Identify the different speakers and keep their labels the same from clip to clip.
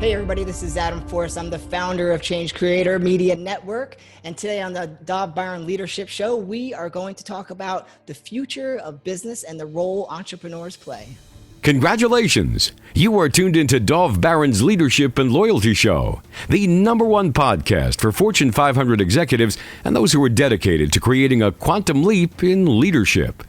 Speaker 1: Hey everybody, this is Adam Force. I'm the founder of Change Creator Media Network. And today on the Dov Baron Leadership Show, we are going to talk about the future of business and the role entrepreneurs play.
Speaker 2: Congratulations! You are tuned into Dov Baron's Leadership and Loyalty Show, the #1 podcast for Fortune 500 executives and those who are dedicated to creating a quantum leap in leadership.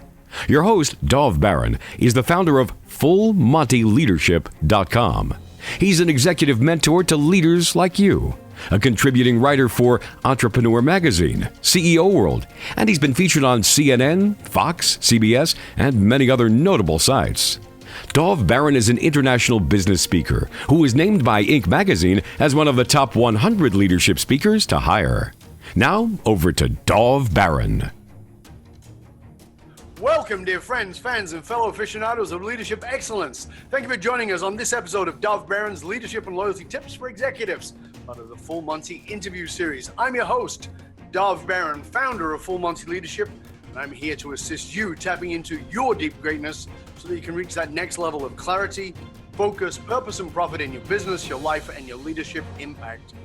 Speaker 2: Your host, Dov Baron, is the founder of FullMontyLeadership.com. He's an executive mentor to leaders like you, a contributing writer for Entrepreneur Magazine, CEO World, and he's been featured on CNN, Fox, CBS, and many other notable sites. Dov Baron is an international business speaker who was named by Inc. magazine as one of the top 100 leadership speakers to hire. Now, over to Dov Baron.
Speaker 3: Welcome, dear friends, fans, and fellow aficionados of leadership excellence. Thank you for joining us on this episode of Dov Baron's Leadership and Loyalty Tips for Executives, part of the Full Monty interview series. I'm your host, Dov Baron, founder of Full Monty Leadership, and I'm here to assist you tapping into your deep greatness so that you can reach that next level of clarity, focus, purpose, and profit in your business, your life, and your leadership impact.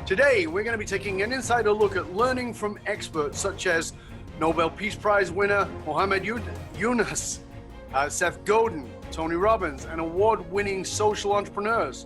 Speaker 3: Today, we're going to be taking an insider look at learning from experts such as Nobel Peace Prize winner Muhammad Yunus, Seth Godin, Tony Robbins, and award-winning social entrepreneurs.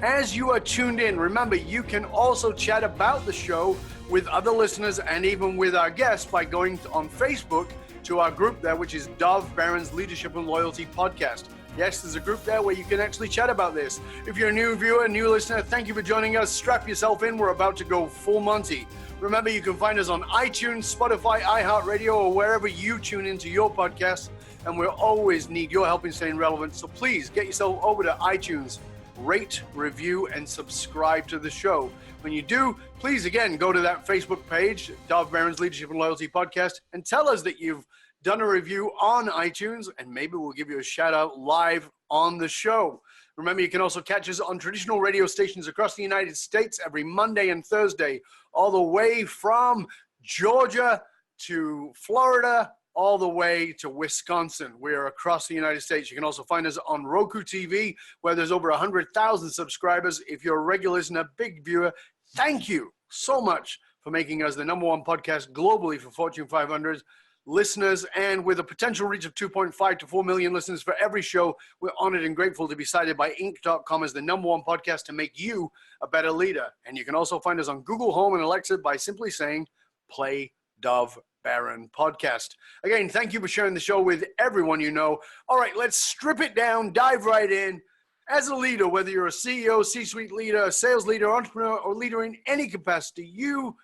Speaker 3: As you are tuned in, remember you can also chat about the show with other listeners and even with our guests by going on Facebook to our group there, which is Dov Baron's Leadership and Loyalty Podcast. Yes, there's a group there where you can actually chat about this. If you're a new viewer, new listener, thank you for joining us. Strap yourself in. We're about to go full Monty. Remember, you can find us on iTunes, Spotify, iHeartRadio, or wherever you tune into your podcasts. And we'll always need your help in staying relevant. So please get yourself over to iTunes, rate, review, and subscribe to the show. When you do, please, again, go to that Facebook page, Dov Baron's Leadership and Loyalty Podcast, and tell us that you've done a review on iTunes, and maybe we'll give you a shout out live on the show. Remember, you can also catch us on traditional radio stations across the United States every Monday and Thursday, all the way from Georgia to Florida, all the way to Wisconsin. We are across the United States. You can also find us on Roku TV, where there's over 100,000 subscribers. If you're a regular listener, big viewer, thank you so much for making us the #1 podcast globally for Fortune 500 listeners, and with a potential reach of 2.5 to 4 million listeners for every show, we're honored and grateful to be cited by Inc.com as the #1 podcast to make you a better leader. And you can also find us on Google Home and Alexa by simply saying, play Dov Baron podcast. Again, thank you for sharing the show with everyone you know. All right, let's strip it down, dive right in. As a leader, whether you're a CEO, C-suite leader, a sales leader, entrepreneur, or leader in any capacity, you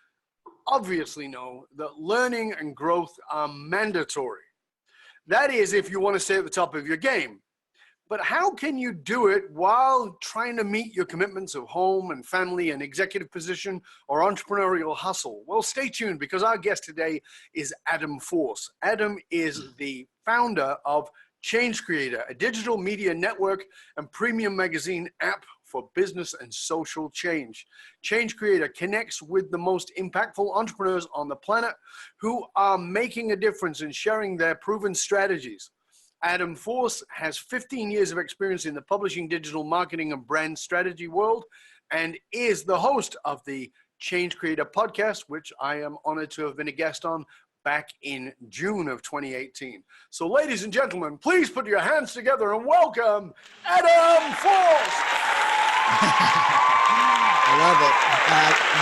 Speaker 3: obviously know that learning and growth are mandatory. That is, if you want to stay at the top of your game. But how can you do it while trying to meet your commitments of home and family and executive position or entrepreneurial hustle? Well, stay tuned, because our guest today is Adam Force. Adam is the founder of Change Creator, a digital media network and premium magazine app for business and social change. Change Creator connects with the most impactful entrepreneurs on the planet who are making a difference and sharing their proven strategies. Adam Force has 15 years of experience in the publishing, digital marketing, and brand strategy world, and is the host of the Change Creator podcast, which I am honored to have been a guest on back in June of 2018. So ladies and gentlemen, please put your hands together and welcome Adam Force.
Speaker 1: I love it.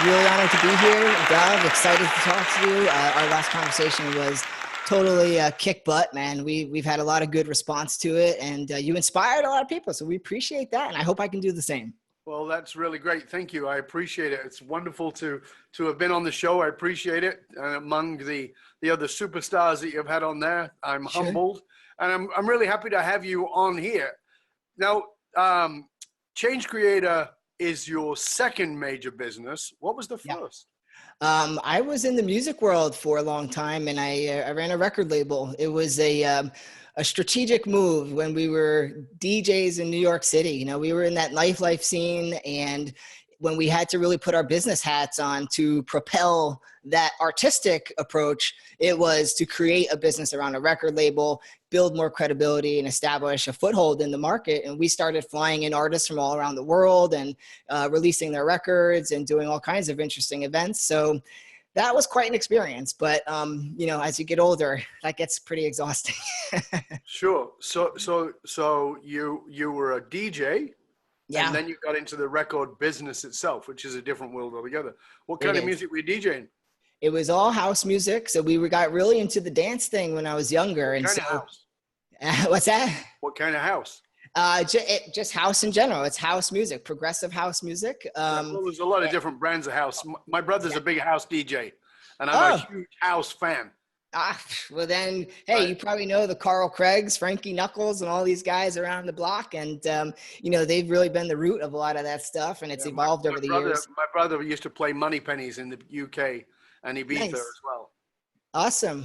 Speaker 1: Really honored to be here, Dov. Excited to talk to you. Our last conversation was totally kick butt, man. We've had a lot of good response to it, and you inspired a lot of people, so we appreciate that, and I hope I can do the same.
Speaker 3: Well, that's really great. Thank you. I appreciate it. It's wonderful to have been on the show. I appreciate it. And among the other superstars that you've had on there, I'm humbled, and I'm really happy to have you on here. Now, Change Creator is your second major business. What was the first?
Speaker 1: I was in the music world for a long time, and I ran a record label. It was a strategic move when we were DJs in New York City. You know, we were in that nightlife scene, and when we had to really put our business hats on to propel that artistic approach, it was to create a business around a record label, build more credibility, and establish a foothold in the market. And we started flying in artists from all around the world and releasing their records and doing all kinds of interesting events. So that was quite an experience. But, you know, as you get older, that gets pretty exhausting.
Speaker 3: Sure. So you were a DJ.
Speaker 1: Yeah.
Speaker 3: And then you got into the record business itself, which is a different world altogether. What kind
Speaker 1: It
Speaker 3: of
Speaker 1: is.
Speaker 3: music were you DJing?
Speaker 1: It was all house music. So we got really into the dance thing when I was younger.
Speaker 3: What kind of house?
Speaker 1: What's that?
Speaker 3: What kind of house?
Speaker 1: Just house in general. It's house music, progressive house music.
Speaker 3: Well, there's a lot of different brands of house. My brother's a big house DJ, and I'm a huge house fan.
Speaker 1: Well then, hey, you probably know the Carl Craigs, Frankie Knuckles, and all these guys around the block. And, you know, they've really been the root of a lot of that stuff, and it's evolved over the years.
Speaker 3: My brother used to play Money Pennies in the UK and Ibiza
Speaker 1: Nice.
Speaker 3: as well.
Speaker 1: Awesome.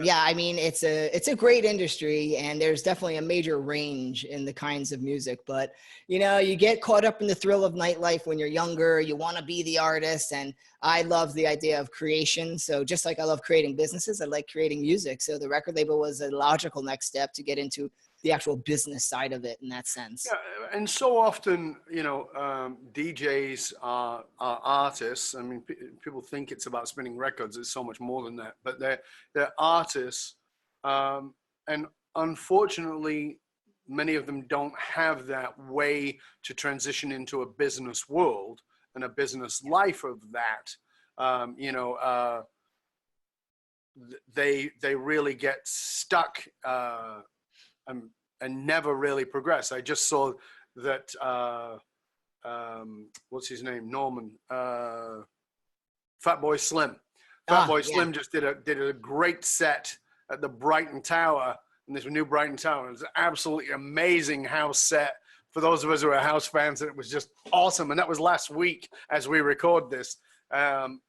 Speaker 1: Yeah, I mean, it's a great industry, and there's definitely a major range in the kinds of music, but you know, you get caught up in the thrill of nightlife when you're younger. You want to be the artist, and I love the idea of creation. So just like I love creating businesses, I like creating music. So the record label was a logical next step to get into the actual business side of it in that sense.
Speaker 3: Yeah, and so often, you know, DJs are artists. I mean, people think it's about spinning records. It's so much more than that. But they're artists, and unfortunately, many of them don't have that way to transition into a business world and a business life of that. You know, they really get stuck. And never really progress. I just saw that, what's his name? Norman, Fatboy Slim. Fatboy Slim just did a great set at the Brighton Tower, and this new Brighton Tower. It was an absolutely amazing house set. For those of us who are house fans, it was just awesome. And that was last week as we record this. And,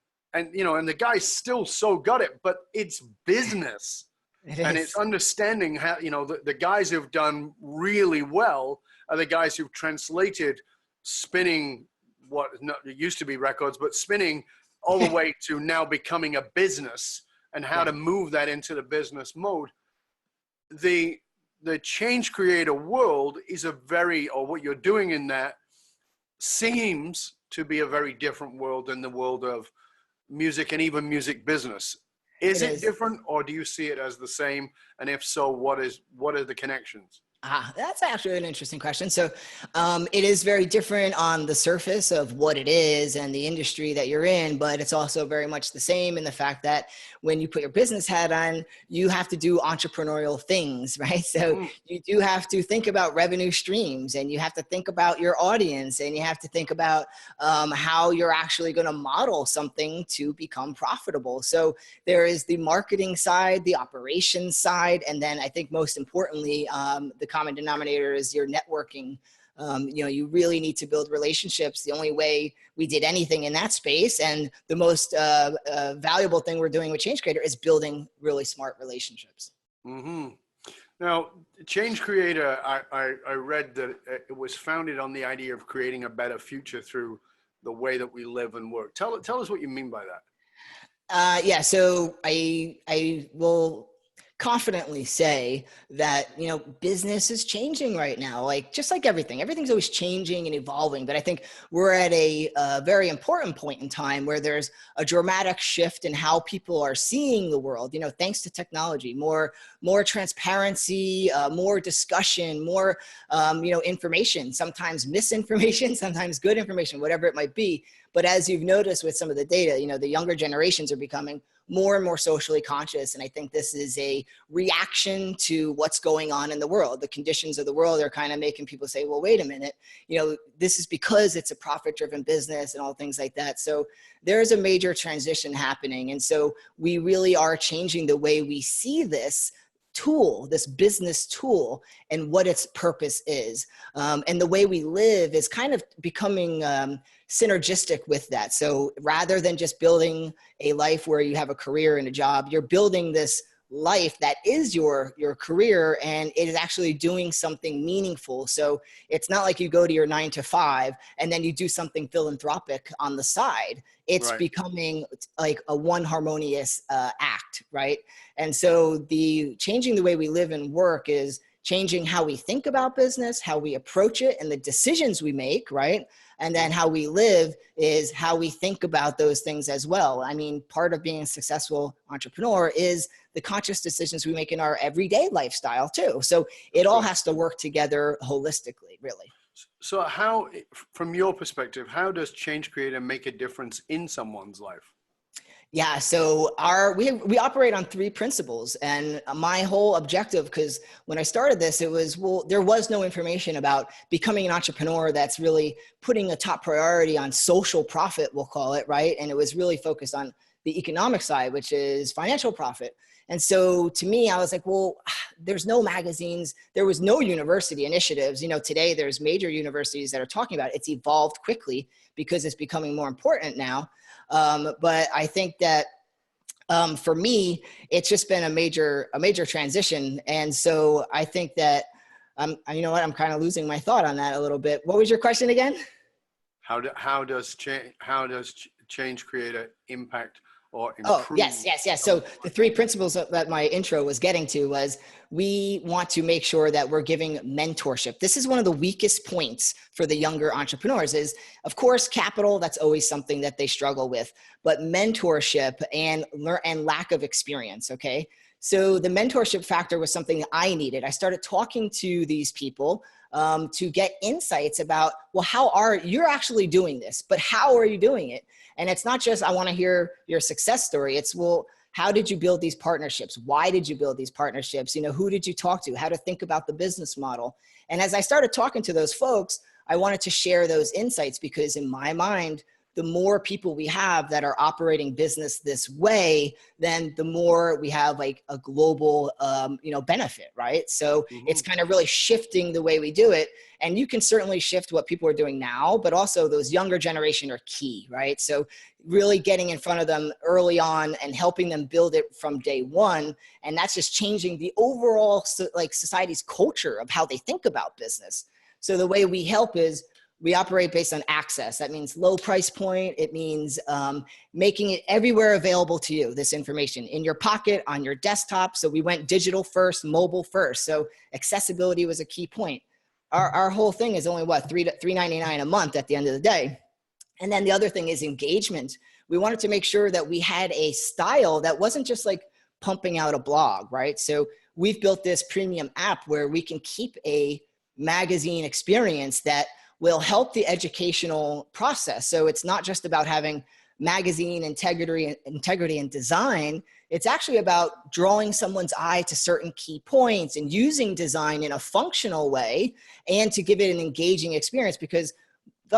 Speaker 3: you know, and the guy still so got it, but it's business. And it's understanding how, you know, the guys who've done really well are the guys who've translated spinning it used to be records, but spinning all the way to now becoming a business and how to move that into the business mode. The change creator world is or what you're doing in that seems to be a very different world than the world of music and even music business. Is it different, or do you see it as the same? And if so, what are the connections?
Speaker 1: That's actually an interesting question. So it is very different on the surface of what it is and the industry that you're in, but it's also very much the same in the fact that when you put your business hat on, you have to do entrepreneurial things, right? So you do have to think about revenue streams, and you have to think about your audience, and you have to think about how you're actually going to model something to become profitable. So there is the marketing side, the operations side, and then I think most importantly, the common denominator is your networking. You know, you really need to build relationships. The only way we did anything in that space, and the most valuable thing we're doing with Change Creator, is building really smart relationships.
Speaker 3: Mm-hmm. Now, Change Creator, I read that it was founded on the idea of creating a better future through the way that we live and work. Tell us what you mean by that.
Speaker 1: Yeah, so I will confidently say that, you know, business is changing right now. Like, just like everything's always changing and evolving. But I think we're at a very important point in time where there's a dramatic shift in how people are seeing the world, you know, thanks to technology, more transparency, more discussion, more, you know, information, sometimes misinformation, sometimes good information, whatever it might be. But as you've noticed with some of the data, you know, the younger generations are becoming more and more socially conscious. And I think this is a reaction to what's going on in the world. The conditions of the world are kind of making people say, well, wait a minute, you know, this is because it's a profit-driven business and all things like that. So there's a major transition happening. And so we really are changing the way we see this tool, this business tool, and what its purpose is. And the way we live is kind of becoming synergistic with that. So rather than just building a life where you have a career and a job, you're building this life that is your career, and it is actually doing something meaningful. So it's not like you go to your 9 to 5 and then you do something philanthropic on the side. It's
Speaker 3: Right.
Speaker 1: becoming like a one harmonious act, right? And so the changing the way we live and work is changing how we think about business, how we approach it, and the decisions we make, right? And then how we live is how we think about those things as well. I mean, part of being a successful entrepreneur is the conscious decisions we make in our everyday lifestyle too. So it all has to work together holistically, really.
Speaker 3: So how, from your perspective, how does Change Creator make a difference in someone's life?
Speaker 1: Yeah, so we operate on 3 principles, and my whole objective, because when I started this, it was, well, there was no information about becoming an entrepreneur that's really putting a top priority on social profit, we'll call it, right? And it was really focused on the economic side, which is financial profit. And so to me, I was like, well, there's no magazines, there was no university initiatives. You know, today there's major universities that are talking about it. It's evolved quickly because it's becoming more important now. But I think that for me, it's just been a major transition. And so I think that, you know what, I'm kind of losing my thought on that a little bit. What was your question again?
Speaker 3: How does Change Creator impact or improve?
Speaker 1: Oh, yes. So the 3 principles that my intro was getting to was, we want to make sure that we're giving mentorship. This is one of the weakest points for the younger entrepreneurs is, of course, capital. That's always something that they struggle with, but mentorship and lack of experience. Okay. So the mentorship factor was something that I needed. I started talking to these people to get insights about, well, you're actually doing this, but how are you doing it? And it's not just, I want to hear your success story. It's, well, how did you build these partnerships? Why did you build these partnerships? You know, who did you talk to? How to think about the business model? And as I started talking to those folks, I wanted to share those insights, because in my mind, the more people we have that are operating business this way, then the more we have like a global, benefit, right? So it's kind of really shifting the way we do it. And you can certainly shift what people are doing now, but also those younger generation are key, right? So really getting in front of them early on and helping them build it from day one. And that's just changing the overall society's culture of how they think about business. So the way we help is, we operate based on access. That means low price point. It means making it everywhere available to you, this information in your pocket, on your desktop. So we went digital first, mobile first. So accessibility was a key point. Our whole thing is only $3.99 a month at the end of the day. And then the other thing is engagement. We wanted to make sure that we had a style that wasn't just like pumping out a blog, right? So we've built this premium app where we can keep a magazine experience that will help the educational process. So it's not just about having magazine integrity and design. It's actually about drawing someone's eye to certain key points and using design in a functional way and to give it an engaging experience. Because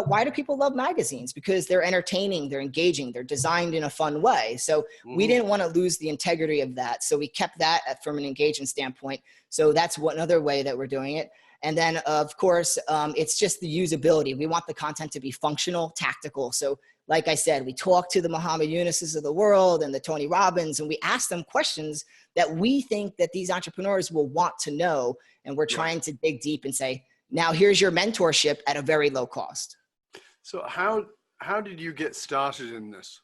Speaker 1: why do people love magazines? Because they're entertaining, they're engaging, they're designed in a fun way. So we didn't want to lose the integrity of that. So we kept that from an engagement standpoint. So that's one other way that we're doing it. And then, of course, it's just the usability. We want the content to be functional, tactical. So like I said, we talk to the Muhammad Yunuses of the world and the Tony Robbins, and we ask them questions that we think that these entrepreneurs will want to know. And we're trying to dig deep and say, now here's your mentorship at a very low cost.
Speaker 3: So how did you get started in this?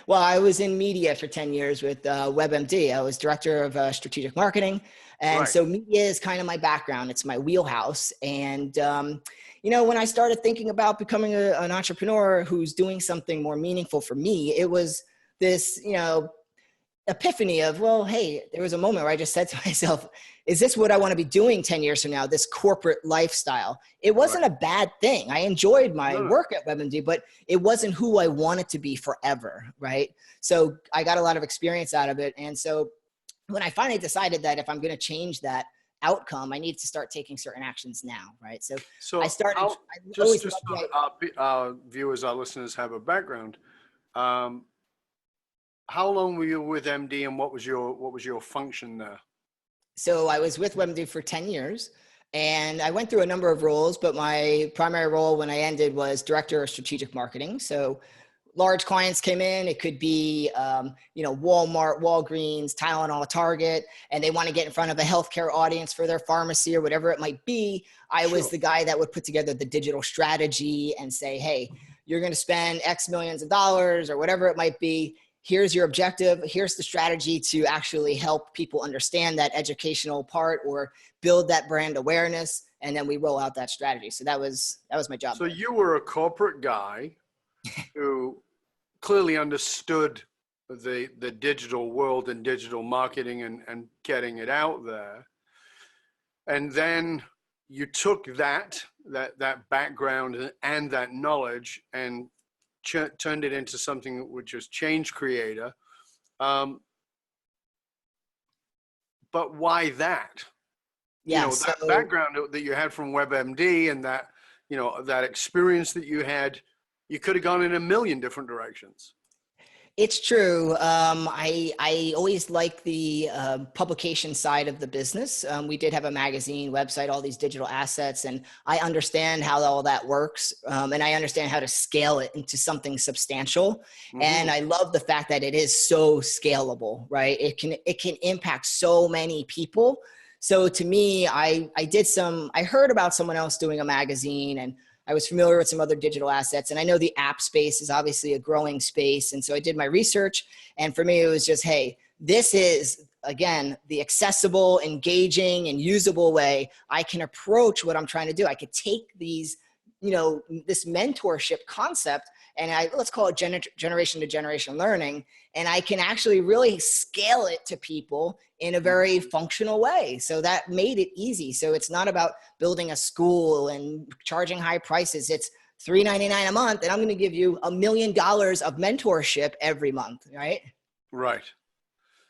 Speaker 1: Well, I was in media for 10 years with WebMD. I was director of strategic marketing. And so media is kind of my background. It's my wheelhouse. And, when I started thinking about becoming an entrepreneur who's doing something more meaningful for me, it was this, epiphany of, well, hey, there was a moment where I just said to myself, is this what I want to be doing 10 years from now, this corporate lifestyle? It wasn't a bad thing. I enjoyed my work at WebMD, but it wasn't who I wanted to be forever, right? So I got a lot of experience out of it. And so when I finally decided that if I'm going to change that outcome, I need to start taking certain actions now, right? So I started.
Speaker 3: Just so our viewers, our listeners have a background. How long were you with MD, and what was your function there?
Speaker 1: So I was with WebMD for 10 years, and I went through a number of roles, but my primary role when I ended was director of strategic marketing. So large clients came in. It could be, Walmart, Walgreens, Tylenol, Target, and they want to get in front of a healthcare audience for their pharmacy or whatever it might be. I was the guy that would put together the digital strategy and say, hey, you're going to spend X millions of dollars or whatever it might be. Here's your objective. Here's the strategy to actually help people understand that educational part or build that brand awareness. And then we roll out that strategy. So that was my job.
Speaker 3: So you were a corporate guy who clearly understood the digital world and digital marketing and getting it out there. And then you took that background and that knowledge and turned it into something which is change creator. But why that?
Speaker 1: Yeah,
Speaker 3: that background that you had from WebMD and that, that experience that you had, you could have gone in a million different directions.
Speaker 1: It's true. I always like the publication side of the business. We did have a magazine, website, all these digital assets, and I understand how all that works. And I understand how to scale it into something substantial. Mm-hmm. And I love the fact that it is so scalable, right? It can impact so many people. So to me, I heard about someone else doing a magazine, and I was familiar with some other digital assets, and I know the app space is obviously a growing space. And so I did my research, and for me, it was just, hey, this is, again, the accessible, engaging, and usable way I can approach what I'm trying to do. I could take these, this mentorship concept, and let's call it generation to generation learning. And I can actually really scale it to people in a very functional way. So that made it easy. So it's not about building a school and charging high prices. It's $3.99 a month, and I'm going to give you $1 million of mentorship every month, right?
Speaker 3: Right.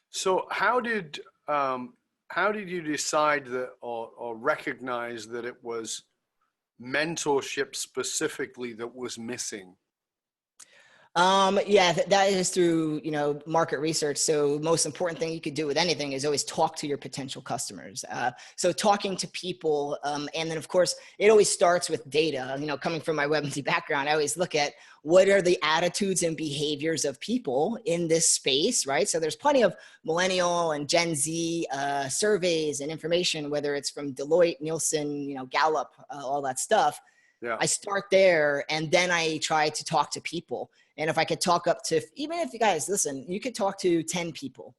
Speaker 3: So how did you decide that or recognize that it was mentorship specifically that was missing?
Speaker 1: That is through, market research. So most important thing you could do with anything is always talk to your potential customers. So talking to people, and then of course it always starts with data. Coming from my WebMD background, I always look at what are the attitudes and behaviors of people in this space, right? So there's plenty of millennial and Gen Z surveys and information, whether it's from Deloitte, Nielsen, Gallup, all that stuff. Yeah. I start there, and then I try to talk to people. And if I could talk up to, even if you guys listen, you could talk to 10 people,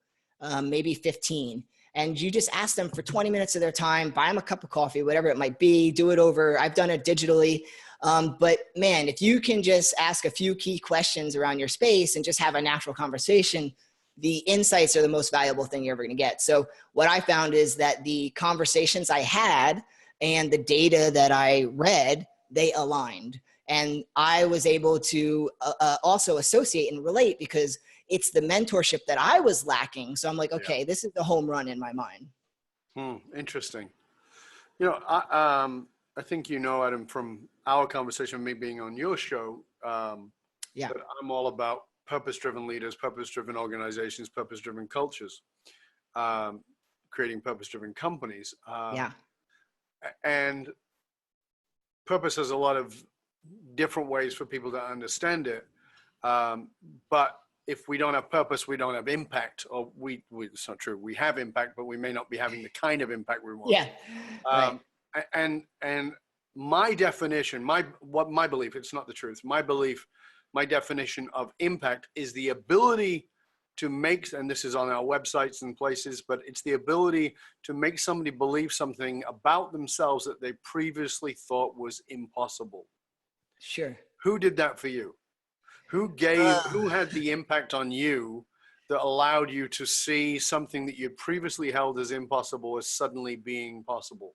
Speaker 1: maybe 15, and you just ask them for 20 minutes of their time, buy them a cup of coffee, whatever it might be, do it over. I've done it digitally. But man, if you can just ask a few key questions around your space and just have a natural conversation, the insights are the most valuable thing you're ever going to get. So what I found is that the conversations I had and the data that I read, they aligned. And I was able to also associate and relate because it's the mentorship that I was lacking. So I'm like, okay, This is the home run in my mind.
Speaker 3: Interesting. I think Adam, from our conversation, me being on your show, that I'm all about purpose-driven leaders, purpose-driven organizations, purpose-driven cultures, creating purpose-driven companies. And purpose has a lot of different ways for people to understand it. But if we don't have purpose, we don't have impact, or it's not true. We have impact, but we may not be having the kind of impact we want.
Speaker 1: Yeah.
Speaker 3: And my definition, my belief, it's not the truth. My belief, my definition of impact is the ability to make, and this is on our websites and places, but it's the ability to make somebody believe something about themselves that they previously thought was impossible.
Speaker 1: Sure.
Speaker 3: Who did that for you? Who had the impact on you that allowed you to see something that you previously held as impossible as suddenly being possible?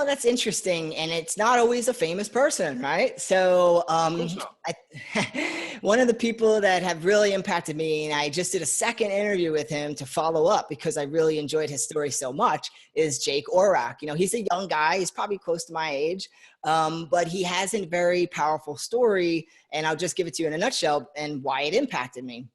Speaker 1: That's interesting. And it's not always a famous person, right? So one of the people that have really impacted me, and I just did a second interview with him to follow up because I really enjoyed his story so much, is Jake Orak. He's a young guy. He's probably close to my age, but he has a very powerful story. And I'll just give it to you in a nutshell and why it impacted me.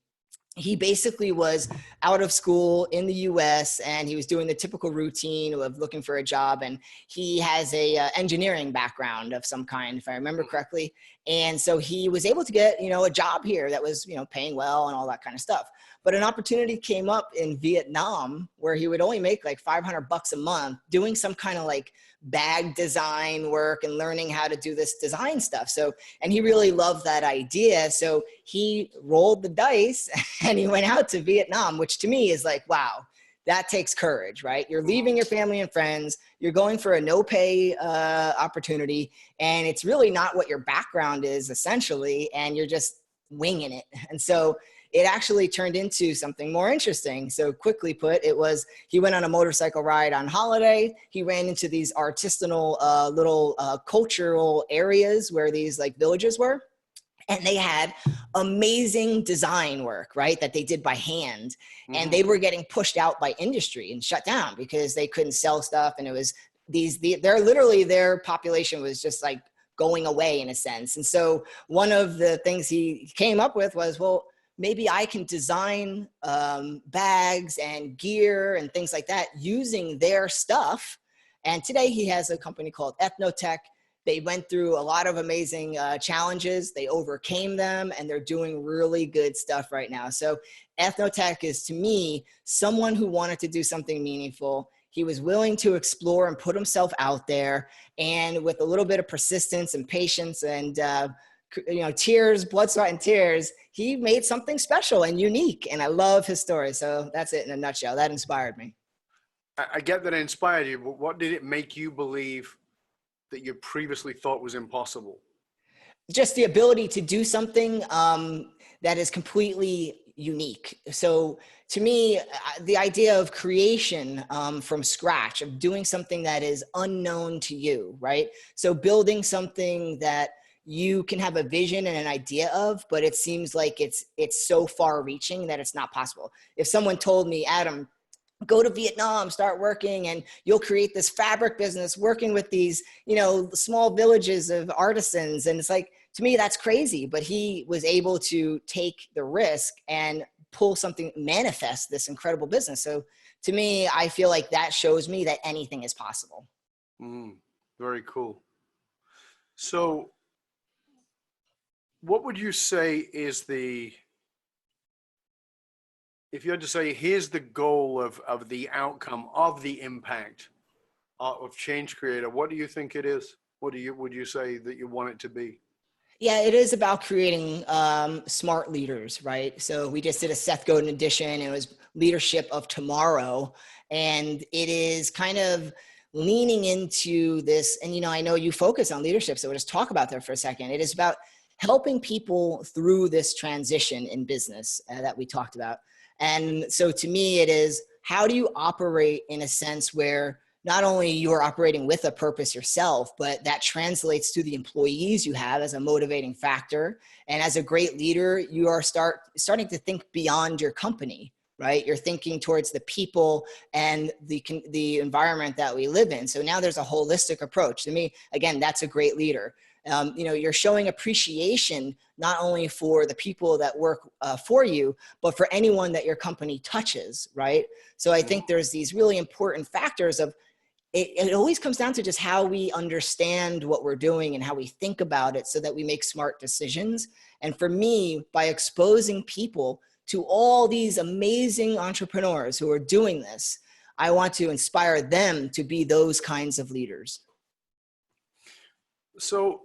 Speaker 1: he basically was out of school in the US, and he was doing the typical routine of looking for a job. And he has a engineering background of some kind, if I remember correctly. And so he was able to get, a job here that was, paying well and all that kind of stuff. But an opportunity came up in Vietnam where he would only make like $500 a month doing some kind of like bag design work and learning how to do this design stuff. So, and he really loved that idea. So he rolled the dice and he went out to Vietnam, which to me is like, wow, that takes courage, right? You're leaving your family and friends, you're going for a no pay opportunity, and it's really not what your background is essentially, and you're just winging it. And so it actually turned into something more interesting. So quickly put, he went on a motorcycle ride on holiday. He ran into these artisanal little cultural areas where these like villages were. And they had amazing design work, right, that they did by hand. Mm-hmm. And they were getting pushed out by industry and shut down because they couldn't sell stuff. And it was their population was just like going away in a sense. And so one of the things he came up with was, well, maybe I can design bags and gear and things like that using their stuff. And today he has a company called Ethnotech. They went through a lot of amazing challenges. They overcame them, and they're doing really good stuff right now. So Ethnotech is, to me, someone who wanted to do something meaningful. He was willing to explore and put himself out there. And with a little bit of persistence and patience and tears, blood, sweat, and tears, he made something special and unique. And I love his story. So that's it in a nutshell. That inspired me.
Speaker 3: I get that it inspired you, but what did it make you believe that you previously thought was impossible?
Speaker 1: Just the ability to do something that is completely unique. So to me, the idea of creation from scratch, of doing something that is unknown to you, right? So building something that you can have a vision and an idea of, but it seems like it's so far reaching that it's not possible. If someone told me, Adam, go to Vietnam, start working, and you'll create this fabric business working with these, small villages of artisans. And it's like, to me, that's crazy. But he was able to take the risk and pull something, manifest this incredible business. So to me, I feel like that shows me that anything is possible.
Speaker 3: Very cool. So what would you say is if you had to say, here's the goal of the outcome of the impact of Change Creator, what do you think it is? Would you say that you want it to be?
Speaker 1: Yeah, it is about creating smart leaders, right? So we just did a Seth Godin edition. It was Leadership of Tomorrow. And it is kind of leaning into this. And, I know you focus on leadership, so we'll just talk about that for a second. It is about helping people through this transition in business that we talked about. And so to me, it is, how do you operate in a sense where not only you're operating with a purpose yourself, but that translates to the employees you have as a motivating factor. And as a great leader, you are starting to think beyond your company, right? You're thinking towards the people and the environment that we live in. So now there's a holistic approach. To me, again, that's a great leader. You're showing appreciation not only for the people that work for you, but for anyone that your company touches, right? So I think there's these really important factors of it always comes down to just how we understand what we're doing and how we think about it so that we make smart decisions. And for me, by exposing people to all these amazing entrepreneurs who are doing this, I want to inspire them to be those kinds of leaders.
Speaker 3: So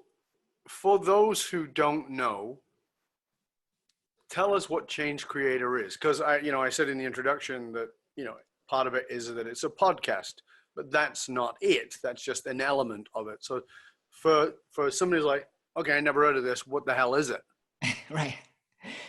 Speaker 3: for those who don't know, tell us what Change Creator is. Because I said in the introduction that, part of it is that it's a podcast, but that's not it. That's just an element of it. So for somebody who's like, okay, I never heard of this, what the hell is it?
Speaker 1: Right.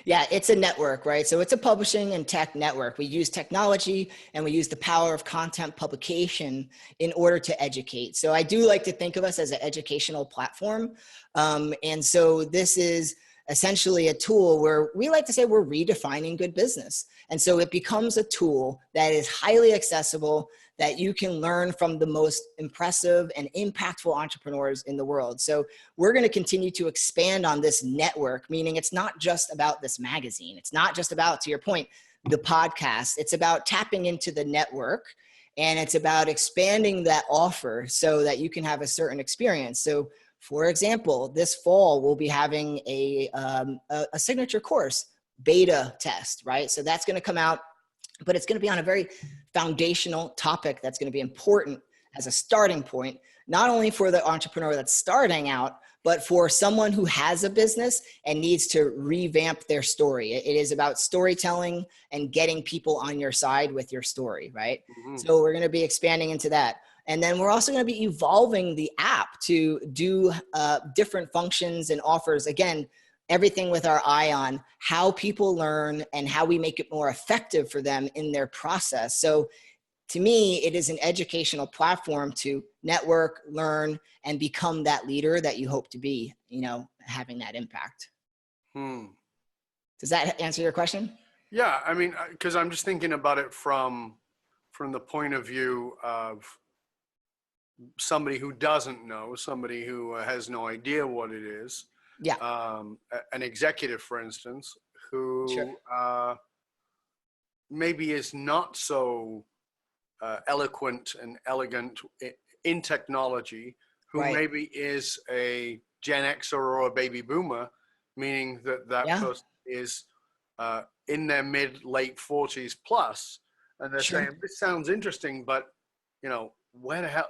Speaker 1: Yeah, it's a network, right? So it's a publishing and tech network. We use technology and we use the power of content publication in order to educate. So I do like to think of us as an educational platform. And so this is essentially a tool where we like to say we're redefining good business. And so it becomes a tool that is highly accessible, that you can learn from the most impressive and impactful entrepreneurs in the world. So we're going to continue to expand on this network, meaning it's not just about this magazine. It's not just about, to your point, the podcast. It's about tapping into the network, and it's about expanding that offer so that you can have a certain experience. So for example, this fall, we'll be having a signature course beta test, right? So that's going to come out, but it's going to be on a very foundational topic that's going to be important as a starting point, not only for the entrepreneur that's starting out, but for someone who has a business and needs to revamp their story. It is about storytelling and getting people on your side with your story, right? Mm-hmm. So we're going to be expanding into that. And then we're also going to be evolving the app to do different functions and offers. Again, everything with our eye on how people learn and how we make it more effective for them in their process. So to me, it is an educational platform to network, learn, and become that leader that you hope to be, having that impact. Does that answer your question?
Speaker 3: Yeah. I mean, because I'm just thinking about it from the point of view of somebody who doesn't know, somebody who has no idea what it is.
Speaker 1: Yeah.
Speaker 3: An executive, for instance, who sure. Maybe is not so eloquent and elegant in technology, who right. maybe is a Gen Xer or a baby boomer, meaning that yeah. person is in their late 40s plus, and they're sure. saying, this sounds interesting, but where the hell,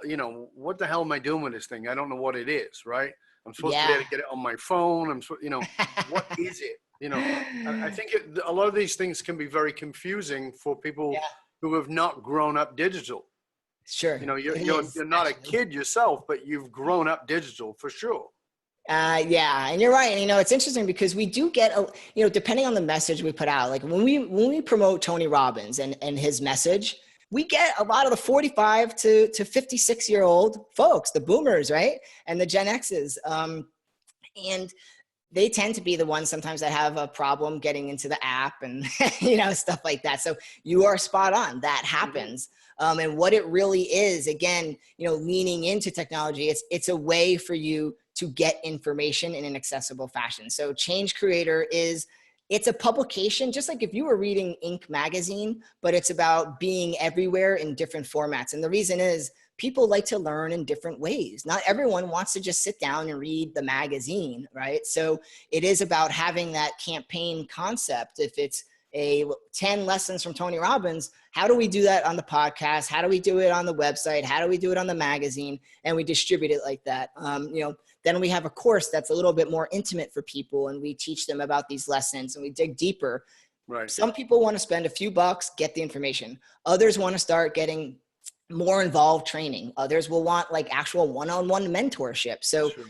Speaker 3: what the hell am I doing with this thing? I don't know what it is, right? I'm supposed yeah. to be able to get it on my phone. What is it? I think a lot of these things can be very confusing for people yeah. who have not grown up digital.
Speaker 1: Sure.
Speaker 3: You're not a kid yourself, but you've grown up digital for sure.
Speaker 1: Yeah, and you're right. And, it's interesting because we do get, depending on the message we put out, like when we promote Tony Robbins and his message, we get a lot of the 45 to 56-year-old folks, the boomers, right? And the Gen X's. And they tend to be the ones sometimes that have a problem getting into the app and, stuff like that. So you are spot on. That happens. Mm-hmm. And what it really is, again, leaning into technology, it's a way for you to get information in an accessible fashion. So Change Creator it's a publication, just like if you were reading Inc. magazine, but it's about being everywhere in different formats. And the reason is people like to learn in different ways. Not everyone wants to just sit down and read the magazine, right? So it is about having that campaign concept. If it's 10 lessons from Tony Robbins, how do we do that on the podcast? How do we do it on the website? How do we do it on the magazine? And we distribute it like that. Then we have a course that's a little bit more intimate for people, and we teach them about these lessons and we dig deeper. Right. Some people want to spend a few bucks, get the information. Others want to start getting more involved training. Others will want like actual one-on-one mentorship. So sure.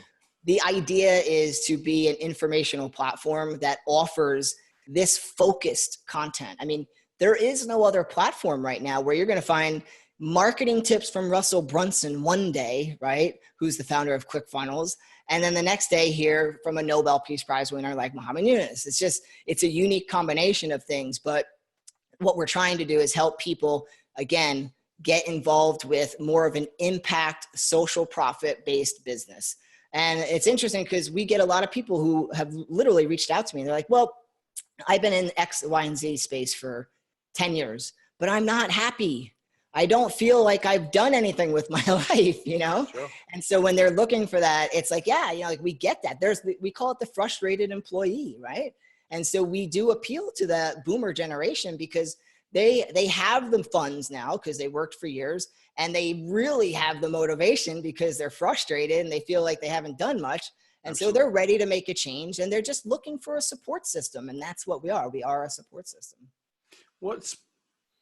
Speaker 1: The idea is to be an informational platform that offers this focused content. I mean, there is no other platform right now where you're going to find marketing tips from Russell Brunson one day, right? Who's the founder of ClickFunnels. And then the next day hear from a Nobel Peace Prize winner like Muhammad Yunus. It's a unique combination of things. But what we're trying to do is help people, again, get involved with more of an impact, social profit-based business. And it's interesting because we get a lot of people who have literally reached out to me. They're like, well, I've been in X, Y, and Z space for 10 years, but I'm not happy. I don't feel like I've done anything with my life, Sure. And so when they're looking for that, it's like, yeah, like we get that. We call it the frustrated employee, right? And so we do appeal to the boomer generation because they have the funds now because they worked for years, and they really have the motivation because they're frustrated and they feel like they haven't done much. And Absolutely. So they're ready to make a change, and they're just looking for a support system. And that's what we are. We are a support system.
Speaker 3: What's,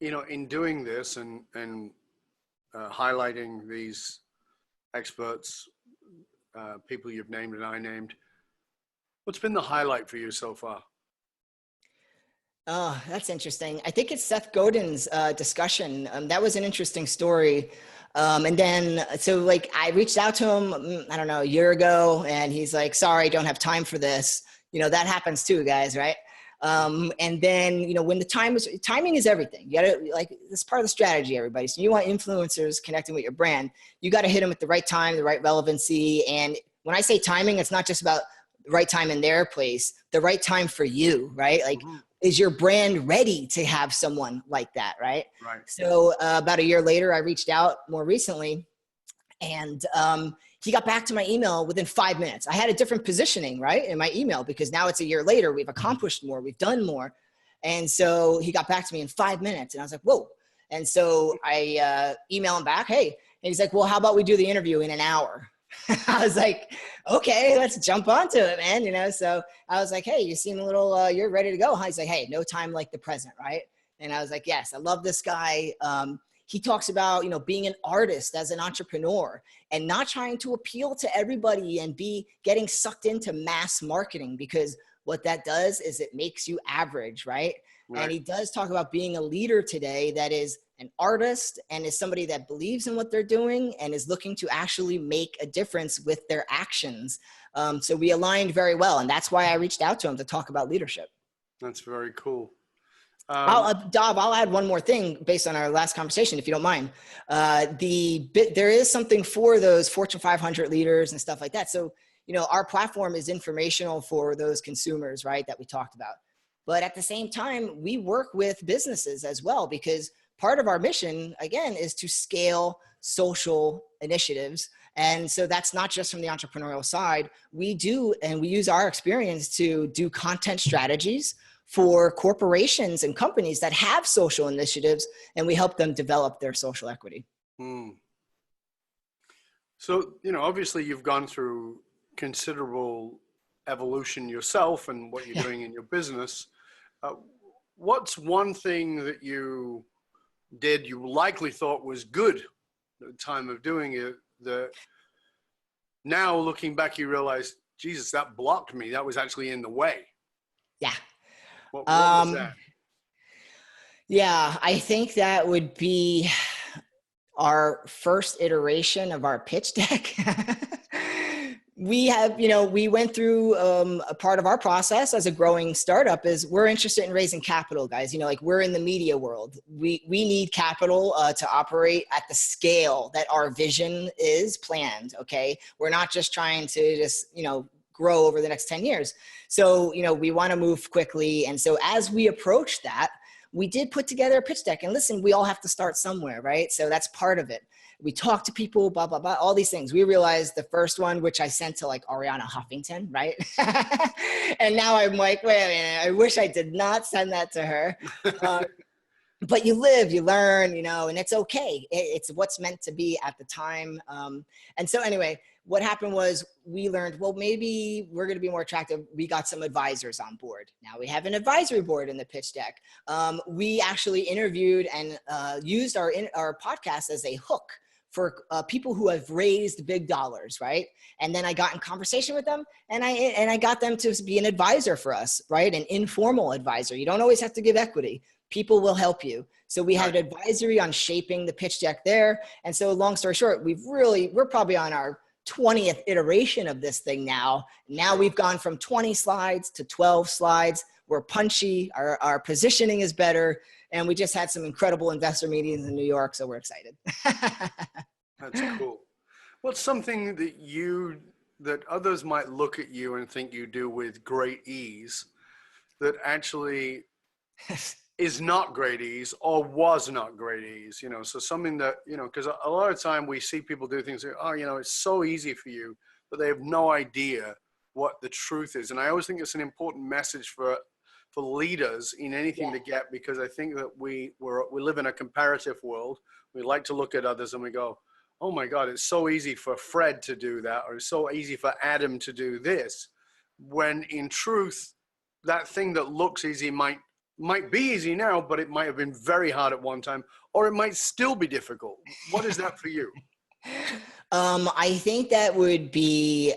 Speaker 3: in doing this and highlighting these experts, people you've named and I named, what's been the highlight for you so far?
Speaker 1: Oh, that's interesting. I think it's Seth Godin's discussion. That was an interesting story. And then, so I reached out to him, I don't know, a year ago, and he's like, sorry, I don't have time for this. That happens too, guys, right? And then, when the timing is everything. You gotta, this part of the strategy, everybody. So you want influencers connecting with your brand. You got to hit them at the right time, the right relevancy. And when I say timing, it's not just about the right time in their place, the right time for you, right? Is your brand ready to have someone like that, right?
Speaker 3: Right.
Speaker 1: So about a year later, I reached out more recently, and he got back to my email within 5 minutes. I had a different positioning, right, in my email, because now it's a year later. We've accomplished more. We've done more. And so he got back to me in 5 minutes, and I was like, whoa. And so I email him back, hey. And he's like, well, how about we do the interview in an hour? I was like, okay, let's jump onto it, man. So I was like, hey, you seem a little, you're ready to go. He's like, hey, no time like the present, right? And I was like, yes, I love this guy. He talks about, being an artist as an entrepreneur and not trying to appeal to everybody and getting sucked into mass marketing, because what that does is it makes you average, right? And he does talk about being a leader today that is an artist and is somebody that believes in what they're doing and is looking to actually make a difference with their actions. So we aligned very well. And that's why I reached out to him to talk about leadership.
Speaker 3: That's very cool.
Speaker 1: Dov, I'll add one more thing based on our last conversation, if you don't mind. There is something for those Fortune 500 leaders and stuff like that. So, our platform is informational for those consumers, right, that we talked about. But at the same time, we work with businesses as well, because part of our mission, again, is to scale social initiatives. And so that's not just from the entrepreneurial side. We do, and we use our experience to do content strategies for corporations and companies that have social initiatives, and we help them develop their social equity.
Speaker 3: So, obviously you've gone through considerable evolution yourself and what you're doing in your business. What's one thing that you did you likely thought was good at the time of doing it, that now looking back you realize, Jesus, that blocked me, that was actually in the way?
Speaker 1: Yeah.
Speaker 3: What was that?
Speaker 1: Yeah, I think that would be our first iteration of our pitch deck. We have, we went through a part of our process as a growing startup is we're interested in raising capital, guys. We're in the media world. We need capital to operate at the scale that our vision is planned. Okay. We're not just trying to grow over the next 10 years. So, we want to move quickly. And so as we approach that, we did put together a pitch deck. And listen, we all have to start somewhere, right? So that's part of it. We talked to people, blah, blah, blah, all these things. We realized the first one, which I sent to Ariana Huffington, right? And now I'm like, wait a minute, I wish I did not send that to her. But you live, you learn, and it's okay. It's what's meant to be at the time. And so anyway, what happened was we learned, well, maybe we're going to be more attractive. We got some advisors on board. Now we have an advisory board in the pitch deck. We actually interviewed and used our podcast as a hook for people who have raised big dollars, right? And then I got in conversation with them, and I got them to be an advisor for us, right? An informal advisor. You don't always have to give equity. People will help you. So we had an advisory on shaping the pitch deck there. And so long story short, we're probably on our 20th iteration of this thing now. Now we've gone from 20 slides to 12 slides. We're punchy. Our positioning is better. And we just had some incredible investor meetings in New York. So we're excited.
Speaker 3: That's cool. What's something that others might look at you and think you do with great ease that actually is not great ease or was not great ease? So something that, because a lot of time we see people do things like, oh, it's so easy for you, but they have no idea what the truth is. And I always think it's an important message for leaders in anything to get, because I think that we live in a comparative world. We like to look at others and we go, oh my God, it's so easy for Fred to do that, or it's so easy for Adam to do this. When in truth, that thing that looks easy might be easy now, but it might have been very hard at one time, or it might still be difficult. What is that for you?
Speaker 1: I think that would be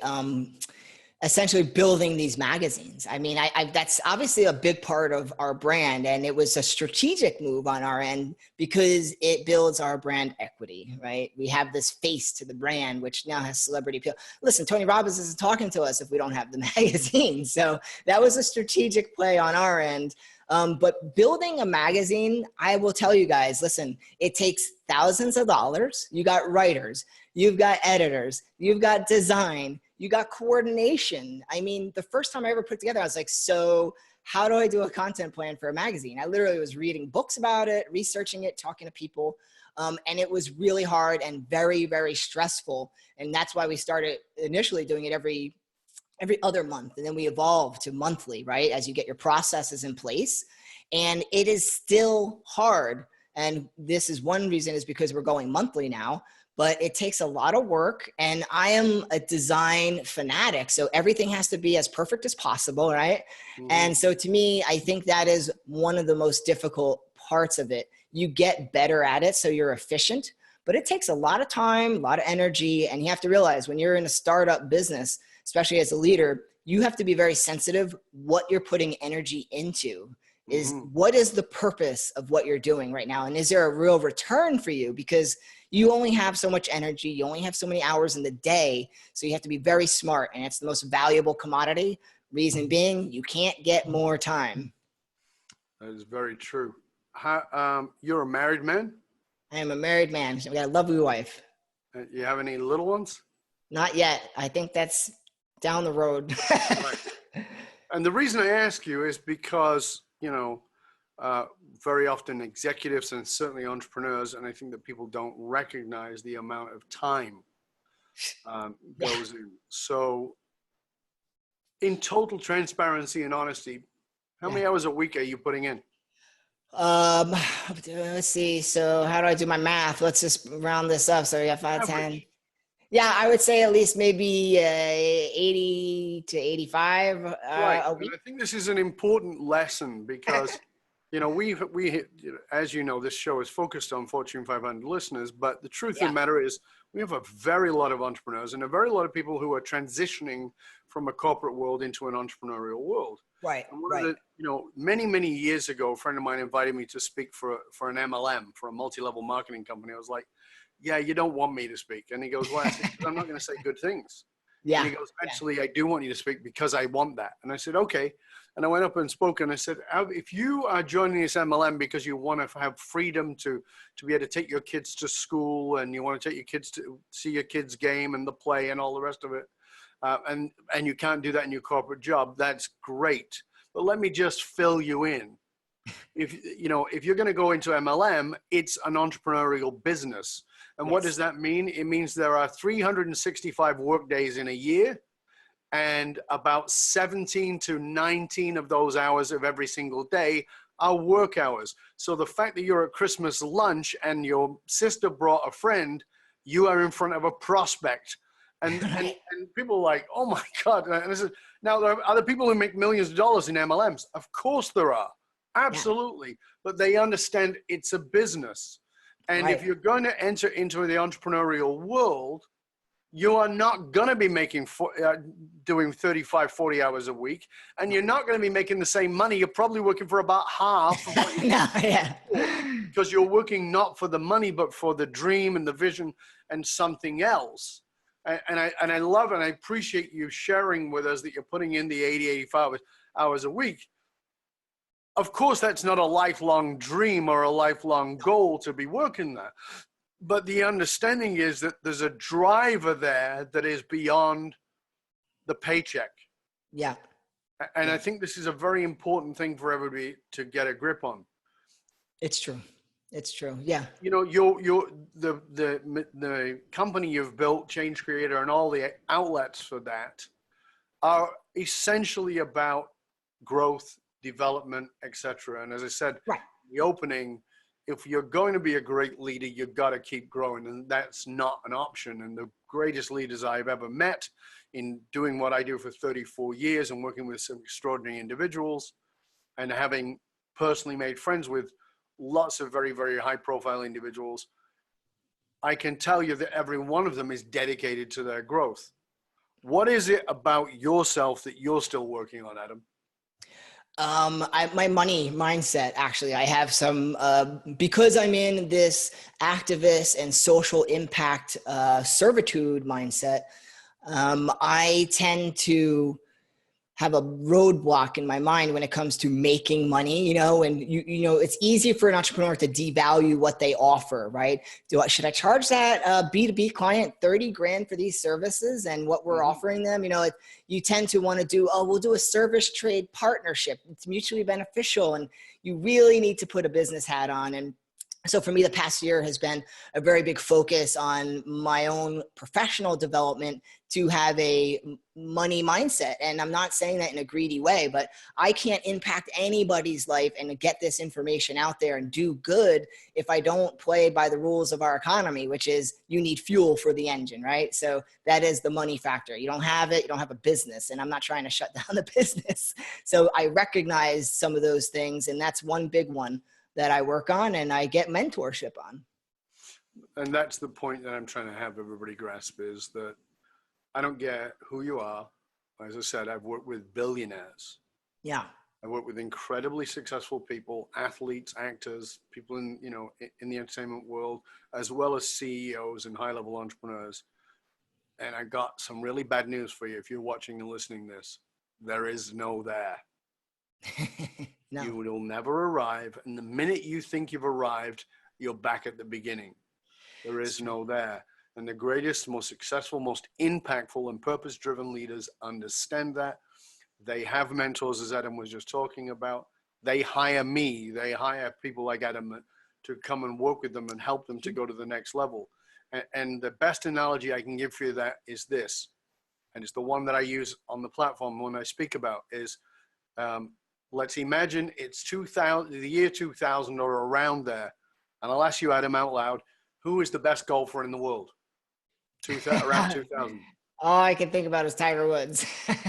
Speaker 1: essentially building these magazines. I mean, that's obviously a big part of our brand, and it was a strategic move on our end because it builds our brand equity, right? We have this face to the brand, which now has celebrity appeal. Listen, Tony Robbins isn't talking to us if we don't have the magazine. So that was a strategic play on our end. But building a magazine, I will tell you guys, listen, it takes thousands of dollars. You got writers, you've got editors, you've got design, you got coordination. I mean, the first time I ever put together, I was like, so how do I do a content plan for a magazine? I literally was reading books about it, researching it, talking to people. And it was really hard and very, very stressful. And that's why we started initially doing it every other month. And then we evolved to monthly, right? As you get your processes in place. And it is still hard. And this is one reason is because we're going monthly now, but it takes a lot of work. And I am a design fanatic. So everything has to be as perfect as possible, right? Mm-hmm. And so to me, I think that is one of the most difficult parts of it. You get better at it, so you're efficient, but it takes a lot of time, a lot of energy. And you have to realize when you're in a startup business, especially as a leader, you have to be very sensitive what you're putting energy into. Is what is the purpose of what you're doing right now? And is there a real return for you? Because you only have so much energy. You only have so many hours in the day. So you have to be very smart. And it's the most valuable commodity. Reason being, you can't get more time.
Speaker 3: That is very true. You're a married man?
Speaker 1: I am a married man. I've got a lovely wife.
Speaker 3: You have any little ones?
Speaker 1: Not yet. I think that's down the road.
Speaker 3: Right. And the reason I ask you is because, very often executives and certainly entrepreneurs, and I think that people don't recognize the amount of time goes in. So in total transparency and honesty, how many hours a week are you putting in?
Speaker 1: Let's see. So how do I do my math? Let's just round this up. So we got 5, 10. Yeah, I would say at least maybe 80 to 85
Speaker 3: right.
Speaker 1: a week.
Speaker 3: And I think this is an important lesson because, we as you know, this show is focused on Fortune 500 listeners, but the truth of the matter is we have a very lot of entrepreneurs and a very lot of people who are transitioning from a corporate world into an entrepreneurial world.
Speaker 1: Right.
Speaker 3: And one of the, many, many years ago, a friend of mine invited me to speak for an MLM, for a multi-level marketing company. I was like, yeah, you don't want me to speak. And he goes, well, I said, I'm not going to say good things. Yeah. And he goes, actually, I do want you to speak because I want that. And I said, okay. And I went up and spoke and I said, if you are joining this MLM because you want to have freedom to be able to take your kids to school and you want to take your kids to see your kids game and the play and all the rest of it, and you can't do that in your corporate job, that's great. But let me just fill you in. If you're going to go into MLM, it's an entrepreneurial business. And what does that mean? It means there are 365 work days in a year, and about 17 to 19 of those hours of every single day are work hours. So the fact that you're at Christmas lunch and your sister brought a friend, you are in front of a prospect. And people are like, oh my God. And I said, now there are other people who make millions of dollars in MLMs. Of course there are. Absolutely. Yeah. But they understand it's a business. And if you're going to enter into the entrepreneurial world, you are not going to be doing 35, 40 hours a week. And you're not going to be making the same money. You're probably working for about half of what you because you're working not for the money, but for the dream and the vision and something else. And I love and I appreciate you sharing with us that you're putting in the 80, 85 hours a week. Of course, that's not a lifelong dream or a lifelong goal to be working there. But the understanding is that there's a driver there that is beyond the paycheck. Yeah. And I think this is a very important thing for everybody to get a grip on.
Speaker 1: It's true. It's true. Yeah.
Speaker 3: The company you've built, Change Creator, and all the outlets for that are essentially about growth, development, etc. And as I said, the opening, if you're going to be a great leader, you've got to keep growing, and that's not an option. And the greatest leaders I've ever met in doing what I do for 34 years and working with some extraordinary individuals and having personally made friends with lots of very, very high profile individuals, I can tell you that every one of them is dedicated to their growth. What is it about yourself that you're still working on, Adam?
Speaker 1: My money mindset, actually. I have some, because I'm in this activist and social impact servitude mindset. I tend to have a roadblock in my mind when it comes to making money, and it's easy for an entrepreneur to devalue what they offer, right? Should I charge that B2B client 30 grand for these services and what we're offering them? You tend to want to do, we'll do a service trade partnership. It's mutually beneficial. And you really need to put a business hat on. And so for me, the past year has been a very big focus on my own professional development to have a money mindset. And I'm not saying that in a greedy way, but I can't impact anybody's life and get this information out there and do good if I don't play by the rules of our economy, which is you need fuel for the engine, right? So that is the money factor. You don't have it, you don't have a business. And I'm not trying to shut down the business. So I recognize some of those things. And that's one big one that I work on and I get mentorship on.
Speaker 3: And that's the point that I'm trying to have everybody grasp, is that I don't get who you are. As I said, I've worked with billionaires.
Speaker 1: Yeah.
Speaker 3: I work with incredibly successful people, athletes, actors, people in the entertainment world, as well as CEOs and high-level entrepreneurs. And I got some really bad news for you. If you're watching and listening to this, there is no there. No. You will never arrive. And the minute you think you've arrived, you're back at the beginning. There is no there. And the greatest, most successful, most impactful and purpose-driven leaders understand that. They have mentors, as Adam was just talking about. They hire me. They hire people like Adam to come and work with them and help them to go to the next level. And the best analogy I can give for you that is this, and it's the one that I use on the platform when I speak about, is let's imagine it's the year 2000 or around there. And I'll ask you, Adam, out loud, who is the best golfer in the world? Around 2000.
Speaker 1: All I can think about is Tiger Woods.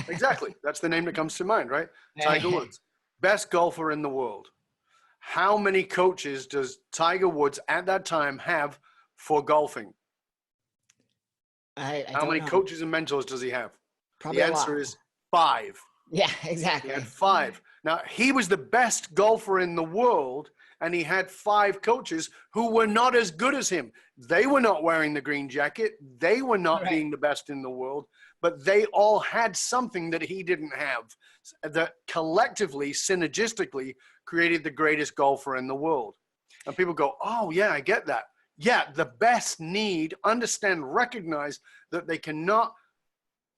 Speaker 3: Exactly. That's the name that comes to mind, right? Tiger Woods. Best golfer in the world. How many coaches does Tiger Woods at that time have for golfing? How many coaches and mentors does he have?
Speaker 1: Probably
Speaker 3: the answer is 5.
Speaker 1: Yeah, exactly.
Speaker 3: He had 5. Now, he was the best golfer in the world, and he had 5 coaches who were not as good as him. They were not wearing the green jacket. They were not being the best in the world, but they all had something that he didn't have that collectively, synergistically created the greatest golfer in the world. And people go, oh yeah, I get that. Yeah, the best understand, recognize that they cannot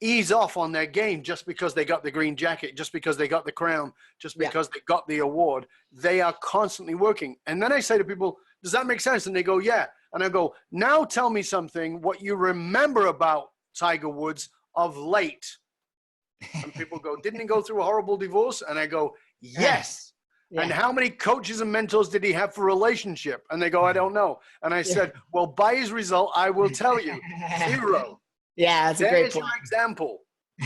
Speaker 3: ease off on their game just because they got the green jacket, just because they got the crown, just because they got the award. They are constantly working. And then I say to people, does that make sense? And they go, yeah. And I go, now tell me something, what you remember about Tiger Woods of late. And people go, didn't he go through a horrible divorce? And I go, yes. Yeah. And how many coaches and mentors did he have for relationship? And they go, I don't know. And I said, well, by his result, I will tell you, 0.
Speaker 1: Yeah, that's a great point.
Speaker 3: There's your example.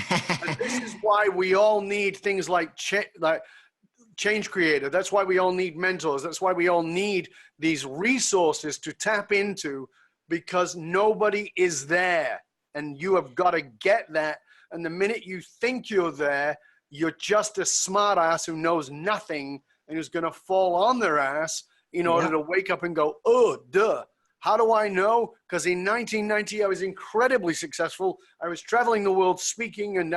Speaker 3: And this is why we all need things like Change Creator. That's why we all need mentors. That's why we all need these resources to tap into, because nobody is there. And you have got to get that. And the minute you think you're there, you're just a smart ass who knows nothing and who's going to fall on their ass in order to wake up and go, oh, duh. How do I know? Because in 1990, I was incredibly successful. I was traveling the world speaking and,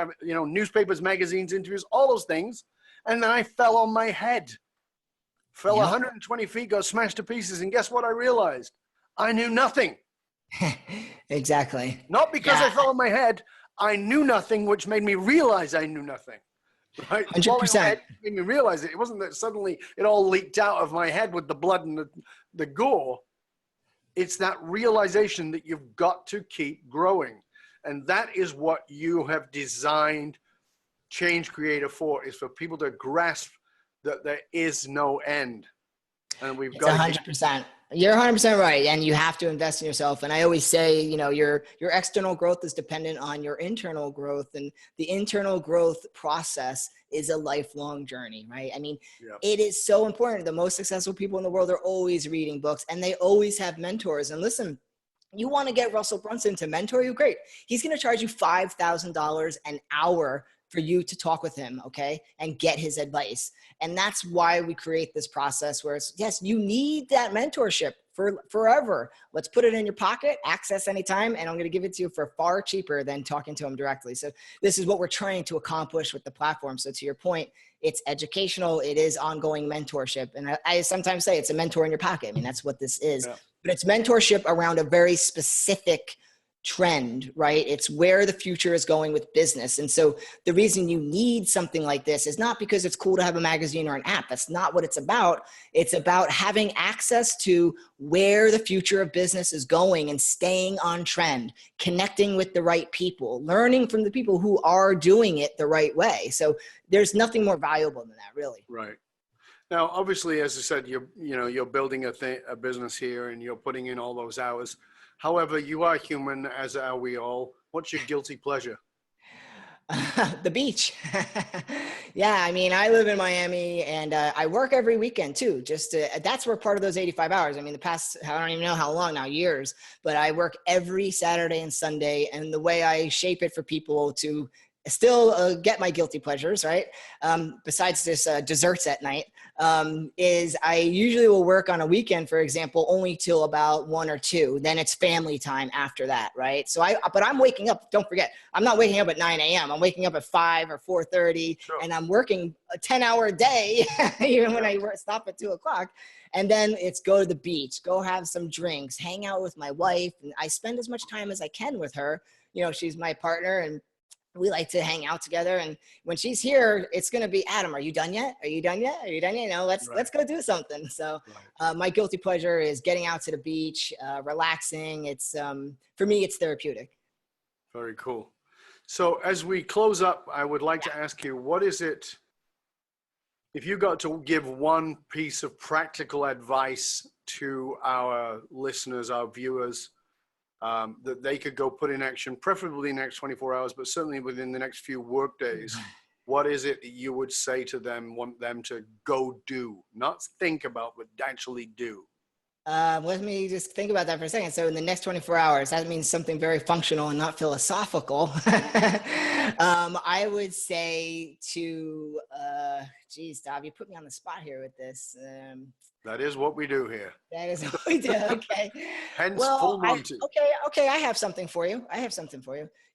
Speaker 3: newspapers, magazines, interviews, all those things. And then I fell on my head. Fell 120 feet, got smashed to pieces. And guess what I realized? I knew nothing.
Speaker 1: Exactly.
Speaker 3: Not because I fell on my head. I knew nothing, which made me realize I knew nothing. Right?
Speaker 1: 100%.
Speaker 3: Made me realize it. It wasn't that suddenly it all leaked out of my head with the blood and the gore. It's that realization that you've got to keep growing. And that is what you have designed Change Creator for, is for people to grasp that there is no end. And we've got
Speaker 1: 100%. You're 100% right. And you have to invest in yourself. And I always say, your external growth is dependent on your internal growth, and the internal growth process is a lifelong journey, right? I mean, it is so important. The most successful people in the world are always reading books, and they always have mentors. And listen, You want to get Russell Brunson to mentor you? Great. He's going to charge you $5,000 an hour for you to talk with him, okay, and get his advice. And that's why we create this process where it's, yes, you need that mentorship for forever. Let's put it in your pocket, access anytime, and I'm going to give it to you for far cheaper than talking to him directly. So this is what we're trying to accomplish with the platform. So to your point, it's educational. It is ongoing mentorship. And I sometimes say it's a mentor in your pocket. I mean, that's what this is. Yeah. But it's mentorship around a very specific trend, right? It's where the future is going with business. And so the reason you need something like this is not because it's cool to have a magazine or an app. That's not what it's about. It's about having access to where the future of business is going and staying on trend, connecting with the right people, learning from the people who are doing it the right way. So there's nothing more valuable than that, really.
Speaker 3: Right. Now, obviously, as I said, you're building a business here and you're putting in all those hours. However, you are human, as are we all. What's your guilty pleasure?
Speaker 1: The beach. Yeah, I mean, I live in Miami and I work every weekend too. That's where part of those 85 hours. I mean, the past, I don't even know how long now, years, but I work every Saturday and Sunday. And the way I shape it for people to still get my guilty pleasures, right? Besides this desserts at night, is I usually will work on a weekend, for example, only till about 1 or 2. Then it's family time after that, right? So but I'm waking up, don't forget, I'm not waking up at 9 a.m. I'm waking up at 5 or 4:30, sure. And I'm working a 10-hour day, even when I stop at 2 o'clock. And then it's go to the beach, go have some drinks, hang out with my wife. And I spend as much time as I can with her. You know, she's my partner and we like to hang out together. And when she's here, it's going to be, Adam, are you done yet? Are you done yet? Are you done yet? You know, let's go do something. So my guilty pleasure is getting out to the beach, relaxing. It's, for me, it's therapeutic.
Speaker 3: Very cool. So as we close up, I would like to ask you, what is it, if you got to give one piece of practical advice to our listeners, our viewers, that they could go put in action, preferably in the next 24 hours, but certainly within the next few work days, what is it that you would say to them, want them to go do, not think about, but actually do?
Speaker 1: Let me just think about that for a second. So in the next 24 hours, that means something very functional and not philosophical. I would say to, geez, Dov, you put me on the spot here with this.
Speaker 3: That is what we do here.
Speaker 1: That is what we do. Okay.
Speaker 3: Hence, full Monty.
Speaker 1: Okay. I have something for you.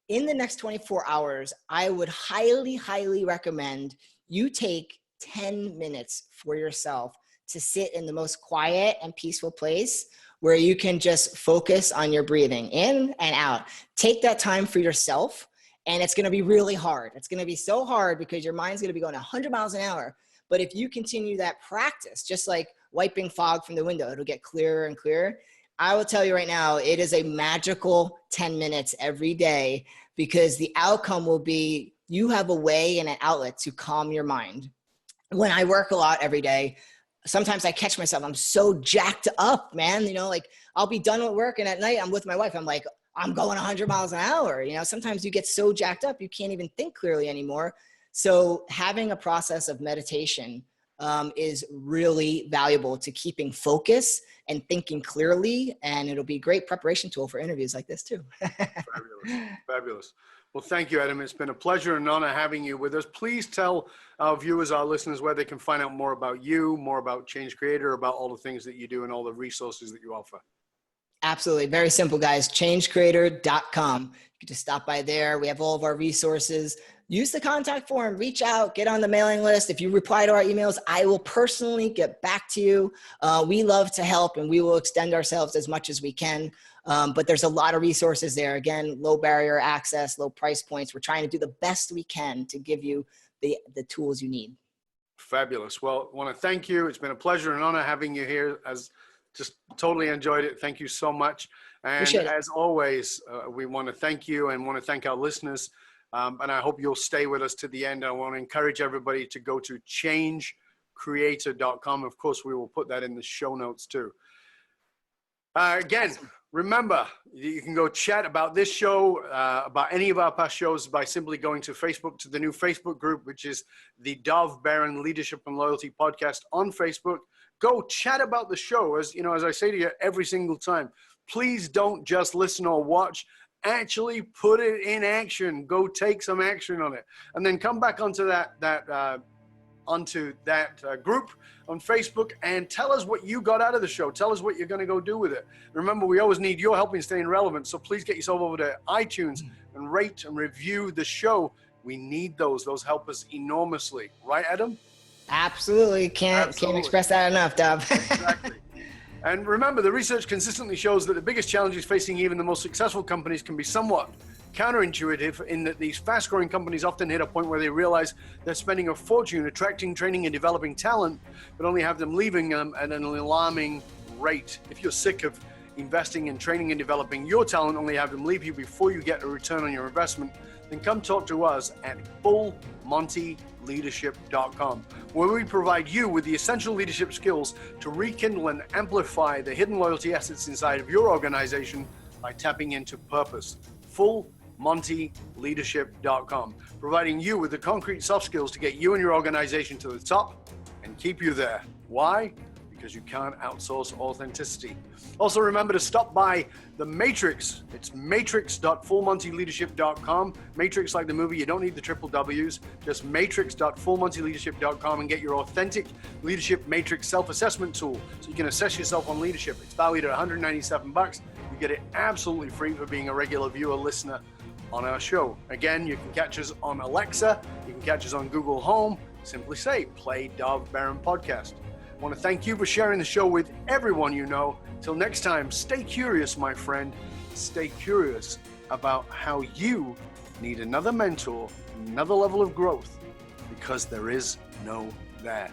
Speaker 1: In the next 24 hours, I would highly, highly recommend you take 10 minutes for yourself to sit in the most quiet and peaceful place where you can just focus on your breathing in and out. Take that time for yourself, and it's going to be really hard. It's going to be so hard because your mind's going to be going 100 miles an hour. But if you continue that practice, just like wiping fog from the window, it'll get clearer and clearer. I will tell you right now, it is a magical 10 minutes every day because the outcome will be you have a way and an outlet to calm your mind. When I work a lot every day, sometimes I catch myself, I'm so jacked up, man. You know, like I'll be done with work and at night I'm with my wife. I'm like, I'm going 100 miles an hour. You know, sometimes you get so jacked up, you can't even think clearly anymore. So having a process of meditation is really valuable to keeping focus and thinking clearly. And it'll be a great preparation tool for interviews like this too.
Speaker 3: Fabulous. Well, thank you, Adam. It's been a pleasure and honor having you with us. Please tell our viewers, our listeners, where they can find out more about you, more about Change Creator, about all the things that you do and all the resources that you offer.
Speaker 1: Absolutely. Very simple, guys. Changecreator.com. You can just stop by there. We have all of our resources. Use the contact form, reach out, get on the mailing list. If you reply to our emails, I will personally get back to you. We love to help and we will extend ourselves as much as we can. But there's a lot of resources there. Again, low barrier access, low price points. We're trying to do the best we can to give you the tools you need.
Speaker 3: Fabulous. Well, I want to thank you. It's been a pleasure and honor having you here. Just totally enjoyed it. Thank you so much. And as always, we want to thank you and want to thank our listeners. And I hope you'll stay with us to the end. I want to encourage everybody to go to changecreator.com. Of course, we will put that in the show notes too. Again, remember, you can go chat about this show, about any of our past shows by simply going to Facebook, to the new Facebook group, which is the Dov Baron Leadership and Loyalty Podcast on Facebook. Go chat about the show. As you know, as I say to you every single time, Please don't just listen or watch. Actually put it in action. Go take some action on it, and then come back onto that group on Facebook and tell us what you got out of the show. Tell us what you're going to go do with it. Remember, we always need your help in staying relevant. So please get yourself over to iTunes and rate and review the show. We need those. Those help us enormously. Right, Adam?
Speaker 1: Absolutely. Can't express that enough, Dov.
Speaker 3: Exactly. And remember, the research consistently shows that the biggest challenges facing even the most successful companies can be somewhat counterintuitive, in that these fast-growing companies often hit a point where they realize they're spending a fortune attracting, training, and developing talent, but only have them leaving them at an alarming rate. If you're sick of investing in training and developing your talent, only have them leave you before you get a return on your investment, then come talk to us at fullmontyleadership.com, where we provide you with the essential leadership skills to rekindle and amplify the hidden loyalty assets inside of your organization by tapping into purpose. fullmontyleadership.com, providing you with the concrete soft skills to get you and your organization to the top and keep you there. Why? Because you can't outsource authenticity. Also, remember to stop by the Matrix. It's matrix.fullmontyleadership.com. Matrix like the movie. You don't need the triple W's. Just matrix.fullmontyleadership.com and get your authentic leadership matrix self-assessment tool so you can assess yourself on leadership. It's valued at $197. You get it absolutely free for being a regular viewer, listener on our show. Again, you can catch us on Alexa. You can catch us on Google Home. Simply say, play Dov Baron podcast. I want to thank you for sharing the show with everyone you know. Till next time, stay curious, my friend. Stay curious about how you need another mentor, another level of growth, because there is no there.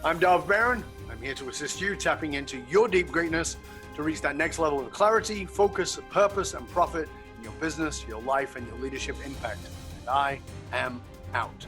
Speaker 3: I'm Dov Baron. I'm here to assist you tapping into your deep greatness to reach that next level of clarity, focus, purpose, and profit in your business, your life, and your leadership impact. And I am out.